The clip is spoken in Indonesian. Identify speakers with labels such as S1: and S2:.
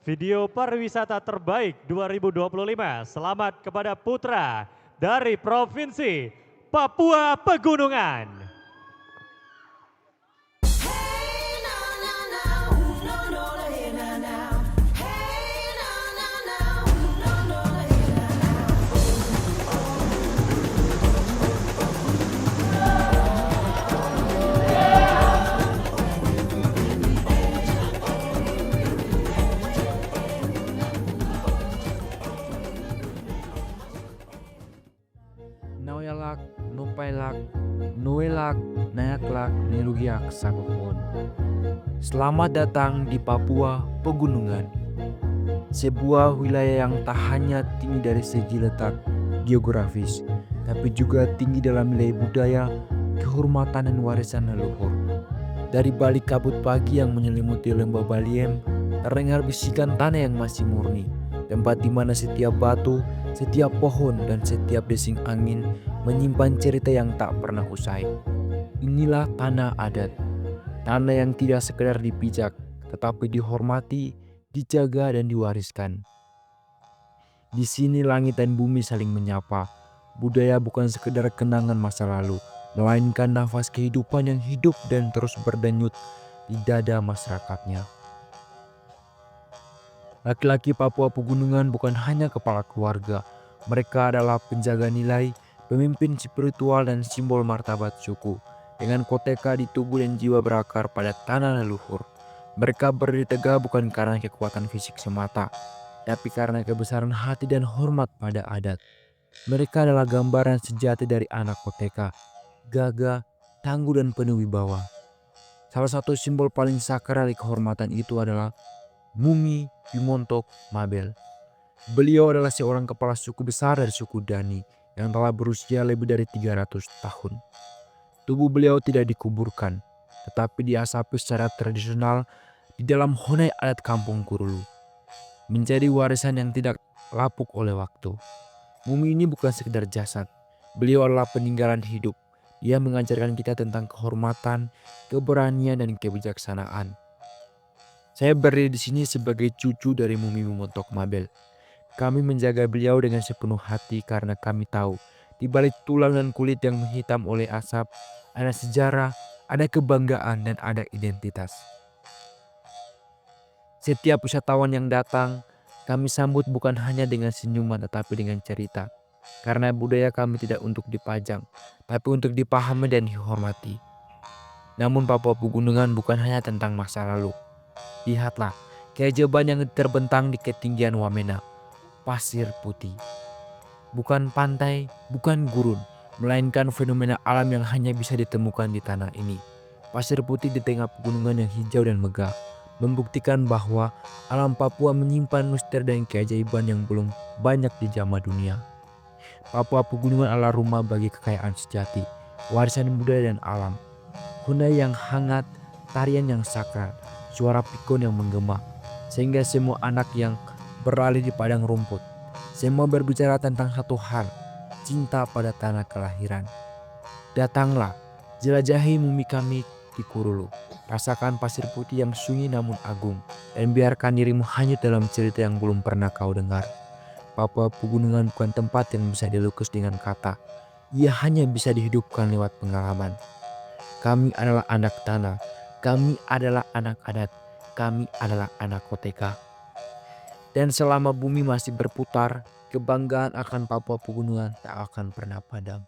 S1: Video pariwisata terbaik 2025. Selamat kepada putra dari Provinsi Papua Pegunungan.
S2: Naoyalak, Nupailak, Nuelak, Nayaklak, Nilugiak, Sakokon. Selamat datang di Papua Pegunungan. Sebuah wilayah yang tak hanya tinggi dari segi letak geografis, tapi juga tinggi dalam nilai budaya, kehormatan dan warisan leluhur. Dari balik kabut pagi yang menyelimuti lembah Baliem, terdengar bisikan tanah yang masih murni, tempat di mana setiap batu, setiap pohon, dan setiap desing angin menyimpan cerita yang tak pernah usai. Inilah tanah adat, tanah yang tidak sekedar dipijak, tetapi dihormati, dijaga, dan diwariskan. Di sini langit dan bumi saling menyapa. Budaya bukan sekedar kenangan masa lalu, melainkan nafas kehidupan yang hidup dan terus berdenyut di dada masyarakatnya. Laki-laki Papua Pegunungan bukan hanya kepala keluarga, mereka adalah penjaga nilai, pemimpin spiritual dan simbol martabat suku. Dengan koteka di tubuh dan jiwa berakar pada tanah leluhur, mereka berdiri tegak bukan karena kekuatan fisik semata, tapi karena kebesaran hati dan hormat pada adat. Mereka adalah gambaran sejati dari anak koteka, gagah, tangguh dan penuh wibawa. Salah satu simbol paling sakral dari kehormatan itu adalah Mumi Bimontok Mabel. Beliau adalah seorang kepala suku besar dari suku Dani yang telah berusia lebih dari 300 tahun. Tubuh beliau tidak dikuburkan, tetapi diasapi secara tradisional di dalam honai adat kampung Kurulu. Menjadi warisan yang tidak lapuk oleh waktu. Mumi ini bukan sekedar jasad, beliau adalah peninggalan hidup. Dia mengajarkan kita tentang kehormatan, keberanian, dan kebijaksanaan. Saya berdiri di sini sebagai cucu dari Mumi Bimontok Mabel. Kami menjaga beliau dengan sepenuh hati karena kami tahu di balik tulang dan kulit yang menghitam oleh asap ada sejarah, ada kebanggaan, dan ada identitas. Setiap wisatawan yang datang, kami sambut bukan hanya dengan senyuman tetapi dengan cerita. Karena budaya kami tidak untuk dipajang, tapi untuk dipahami dan dihormati. Namun Papua Pegunungan bukan hanya tentang masa lalu. Lihatlah, keajaiban yang terbentang di ketinggian Wamena, pasir putih. Bukan pantai, bukan gurun, melainkan fenomena alam yang hanya bisa ditemukan di tanah ini. Pasir putih di tengah pegunungan yang hijau dan megah, membuktikan bahwa alam Papua menyimpan misteri dan keajaiban yang belum banyak dijamah dunia. Papua Pegunungan adalah rumah bagi kekayaan sejati, warisan budaya dan alam. Honai yang hangat, tarian yang sakral, suara pikun yang menggema, sehingga semua anak yang berlari di padang rumput, semua berbicara tentang satu hal, cinta pada tanah kelahiran. Datanglah, jelajahi Mumi kami di Kurulu, rasakan pasir putih yang sunyi namun agung, dan biarkan dirimu hanyut dalam cerita yang belum pernah kau dengar. Papua Pegunungan bukan tempat yang bisa dilukis dengan kata, ia hanya bisa dihidupkan lewat pengalaman. Kami adalah anak tanah, kami adalah anak adat, kami adalah anak koteka. Dan selama bumi masih berputar, kebanggaan akan Papua Pegunungan tak akan pernah padam.